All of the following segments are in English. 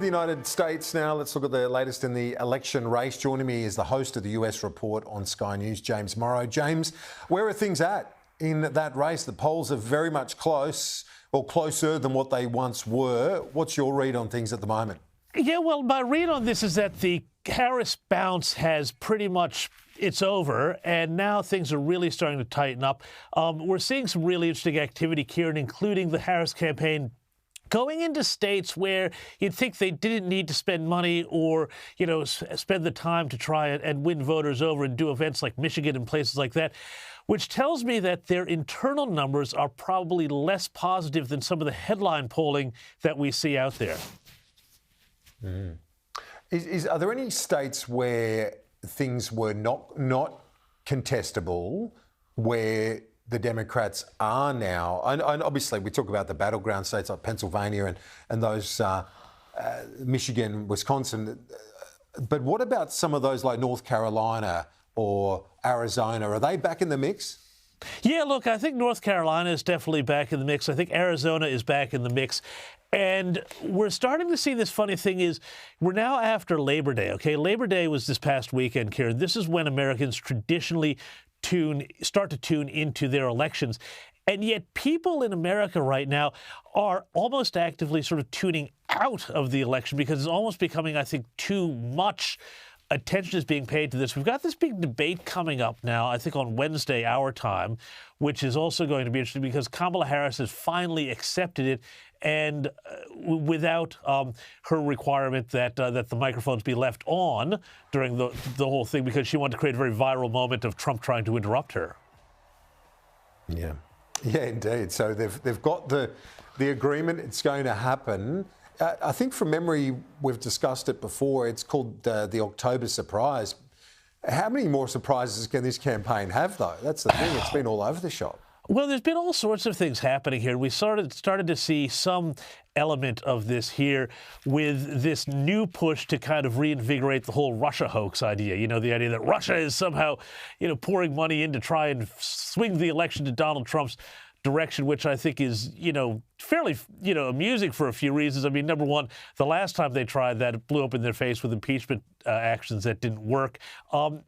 The United States now. Let's look at the latest in the election race. Joining me is the host of the US report on Sky News, James Morrow. James, where are things at in that race? The polls are very much close, or closer than what they once were. What's your read on things at the moment? Yeah, well, my read on this is that the Harris bounce has pretty much, it's over, and now things are really starting to tighten up. We're seeing some really interesting activity, Kieran, including the Harris campaign going into states where you'd think they didn't need to spend money or, spend the time to try and win voters over and do events like Michigan and places like that, which tells me that their internal numbers are probably less positive than some of the headline polling that we see out there. Mm. Are there any states where things were not contestable, where the Democrats are now, and obviously we talk about the battleground states like Pennsylvania and those Michigan, Wisconsin, but what about some of those like North Carolina or Arizona? Are they back in the mix? Yeah, look, I think North Carolina is definitely back in the mix. I think Arizona is back in the mix. And we're starting to see this funny thing is we're now after Labor Day, okay? Labor Day was this past weekend, Kieran. This is when Americans traditionally start to tune into their elections. And yet people in America right now are almost actively sort of tuning out of the election because it's almost becoming, I think, too much attention is being paid to this. We've got this big debate coming up now, I think on Wednesday, our time, which is also going to be interesting because Kamala Harris has finally accepted it, and without her requirement that the microphones be left on during the whole thing, because she wanted to create a very viral moment of Trump trying to interrupt her. Yeah, indeed. So they've got the agreement. It's going to happen. I think from memory, we've discussed it before. It's called the October surprise. How many more surprises can this campaign have, though? That's the thing. It's been all over the shop. Well, there's been all sorts of things happening here. We started to see some element of this here with this new push to kind of reinvigorate the whole Russia hoax idea. The idea that Russia is somehow, pouring money in to try and swing the election to Donald Trump's direction, which I think is, fairly, amusing for a few reasons. I mean, number one, the last time they tried that, it blew up in their face with impeachment actions that didn't work.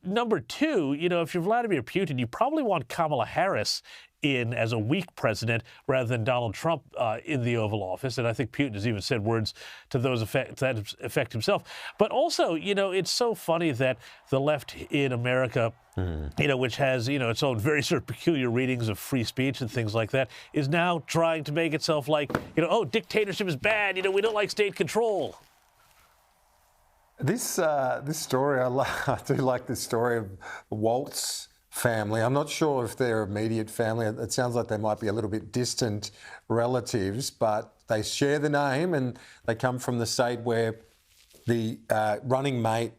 Number two, if you're Vladimir Putin, you probably want Kamala Harris in as a weak president rather than Donald Trump in the Oval Office. And I think Putin has even said words to that effect himself. But also, it's so funny that the left in America, which has, its own very sort of peculiar readings of free speech and things like that, is now trying to make itself like, dictatorship is bad. We don't like state control. This story, I do like this story of Walt's family. I'm not sure if they're immediate family. It sounds like they might be a little bit distant relatives, but they share the name and they come from the state where the running mate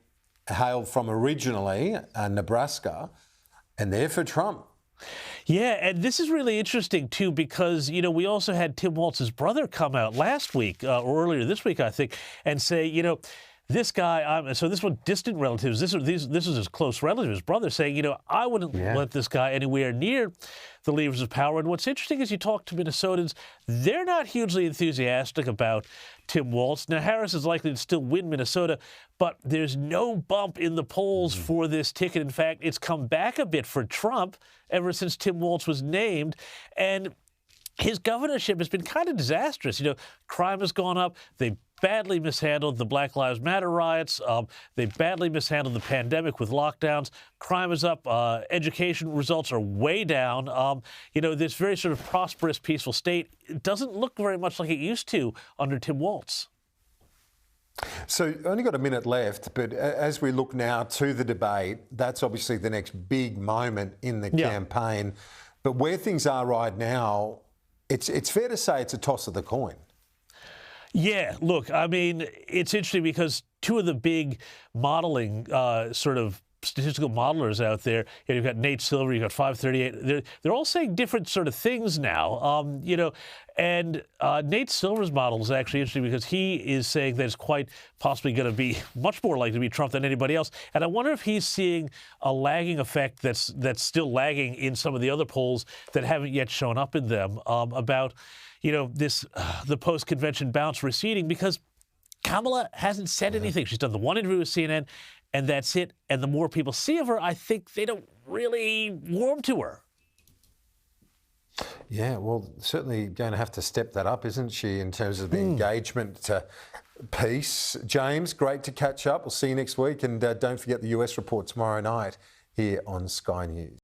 hailed from originally, Nebraska, and they're for Trump. Yeah, and this is really interesting, too, because, we also had Tim Walz's brother come out last week, or earlier this week, I think, and say, this guy, so this one, distant relatives, this was his close relative, his brother, saying, I wouldn't let this guy anywhere near the levers of power. And what's interesting is you talk to Minnesotans, they're not hugely enthusiastic about Tim Walz. Now, Harris is likely to still win Minnesota, but there's no bump in the polls for this ticket. In fact, it's come back a bit for Trump ever since Tim Walz was named. And his governorship has been kind of disastrous. Crime has gone up. They badly mishandled the Black Lives Matter riots. They badly mishandled the pandemic with lockdowns. Crime is up. Education results are way down. This very sort of prosperous, peaceful state, it doesn't look very much like it used to under Tim Walz. So only got a minute left, but as we look now to the debate, that's obviously the next big moment in the campaign. But where things are right now, it's fair to say it's a toss of the coin. Yeah, look, I mean, it's interesting because two of the big modeling sort of statistical modelers out there, you've got Nate Silver, you've got 538, they're all saying different sort of things now, and Nate Silver's model is actually interesting because he is saying that it's quite possibly going to be much more likely to be Trump than anybody else. And I wonder if he's seeing a lagging effect that's still lagging in some of the other polls that haven't yet shown up in them about, the post-convention bounce receding, because Kamala hasn't said anything. She's done the one interview with CNN, and that's it. And the more people see of her, I think they don't really warm to her. Yeah, well, certainly going to have to step that up, isn't she, in terms of the engagement piece. James, great to catch up. We'll see you next week. And don't forget the US report tomorrow night here on Sky News.